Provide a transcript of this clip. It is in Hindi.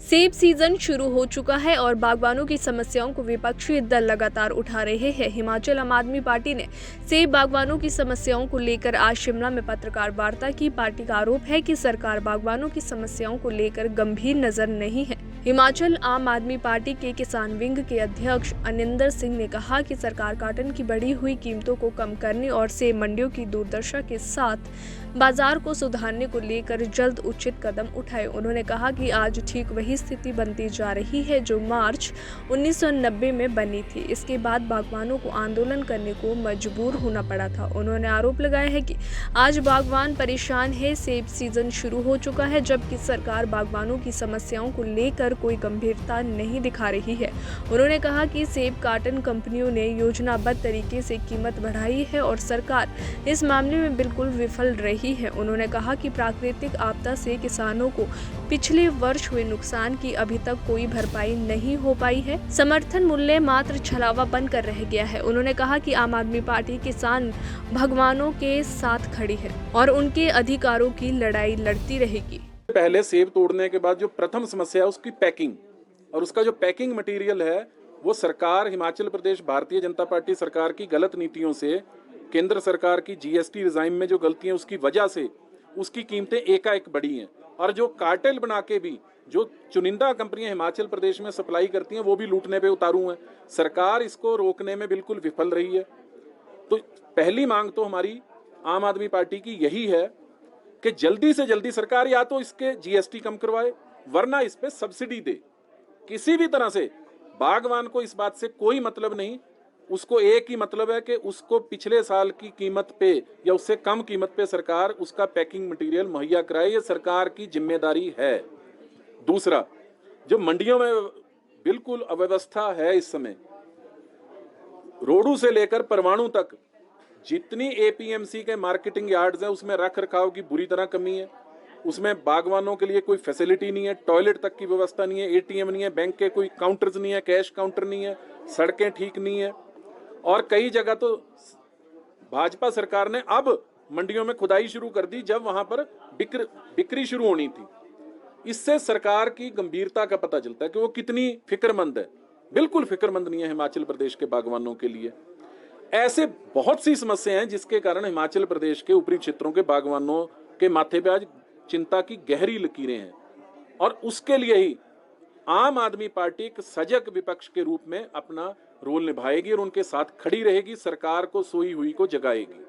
सेब सीजन शुरू हो चुका है और बागबानों की समस्याओं को विपक्षी दल लगातार उठा रहे हैं। हिमाचल आम आदमी पार्टी ने सेब बागबानों की समस्याओं को लेकर आज शिमला में पत्रकार वार्ता की। पार्टी का आरोप है कि सरकार बागबानों की समस्याओं को लेकर गंभीर नजर नहीं है। हिमाचल आम आदमी पार्टी के किसान विंग के अध्यक्ष अनिंदर सिंह ने कहा कि सरकार कॉटन की बढ़ी हुई कीमतों को कम करने और सेब मंडियों की दुर्दशा के साथ बाजार को सुधारने को लेकर जल्द उचित कदम उठाए। उन्होंने कहा कि आज ठीक वही स्थिति बनती जा रही है जो मार्च 1990 में बनी थी। इसके बाद बागबानों को आंदोलन करने को मजबूर होना पड़ा था। उन्होंने आरोप लगाया है कि आज बागबान परेशान है। सेब सीजन शुरू हो चुका है जबकि सरकार बागबानों की समस्याओं को लेकर कोई गंभीरता नहीं दिखा रही है। उन्होंने कहा कि सेब कॉटन कंपनियों ने योजनाबद्ध तरीके से कीमत बढ़ाई है और सरकार इस मामले में बिल्कुल विफल रही है। उन्होंने कहा कि प्राकृतिक आपदा से किसानों को पिछले वर्ष हुए नुकसान की अभी तक कोई भरपाई नहीं हो पाई है। समर्थन मूल्य मात्र छलावा बनकर रह गया है। उन्होंने कहा कि आम आदमी पार्टी किसान बागबानों के साथ खड़ी है और उनके अधिकारों की लड़ाई लड़ती रहेगी। पहले सेब तोड़ने के बाद जो प्रथम समस्या है उसकी पैकिंग, और उसका जो पैकिंग मटेरियल है वो सरकार हिमाचल प्रदेश भारतीय जनता पार्टी सरकार की गलत नीतियों से, केंद्र सरकार की जीएसटी रिजाइम में जो गलतियां उसकी वजह से उसकी कीमतें एकाएक बढ़ी हैं। और जो कार्टेल बना के भी जो चुनिंदा कंपनियां हिमाचल प्रदेश में सप्लाई करती हैं वो भी लूटने पे उतारू हैं। सरकार इसको रोकने में बिल्कुल विफल रही है। तो पहली मांग तो हमारी आम आदमी पार्टी की यही है कि जल्दी से जल्दी सरकार या तो इसके जीएसटी कम करवाए वरना इस पे सब्सिडी दे। किसी भी तरह से बागवान को इस बात से कोई मतलब नहीं, उसको एक ही मतलब है कि उसको पिछले साल की कीमत पे या उससे कम कीमत पे सरकार उसका पैकिंग मटेरियल मुहैया कराए। ये सरकार की जिम्मेदारी है। दूसरा, जो मंडियों में बिल्कुल अव्यवस्था है इस समय, रोडू से लेकर परवाणु तक जितनी एपीएमसी के मार्केटिंग यार्ड्स हैं उसमें रख रखाव की बुरी तरह कमी है। उसमें बागवानों के लिए कोई फैसिलिटी नहीं है, टॉयलेट तक की व्यवस्था नहीं है, एटीएम नहीं है, बैंक के कोई काउंटर्स नहीं है, कैश काउंटर नहीं है, सड़कें ठीक नहीं है। और कई जगह तो भाजपा सरकार ने अब मंडियों में खुदाई शुरू कर दी जब वहां पर बिक्री शुरू होनी थी। इससे सरकार की गंभीरता का पता चलता है कि वो कितनी फिक्रमंद है। बिल्कुल फिक्रमंद नहीं है हिमाचल प्रदेश के बागवानों के लिए। ऐसे बहुत सी समस्याएं हैं जिसके कारण हिमाचल प्रदेश के ऊपरी क्षेत्रों के बागवानों के माथे पे आज चिंता की गहरी लकीरें हैं। और उसके लिए ही आम आदमी पार्टी एक सजग विपक्ष के रूप में अपना रोल निभाएगी और उनके साथ खड़ी रहेगी, सरकार को सोई हुई को जगाएगी।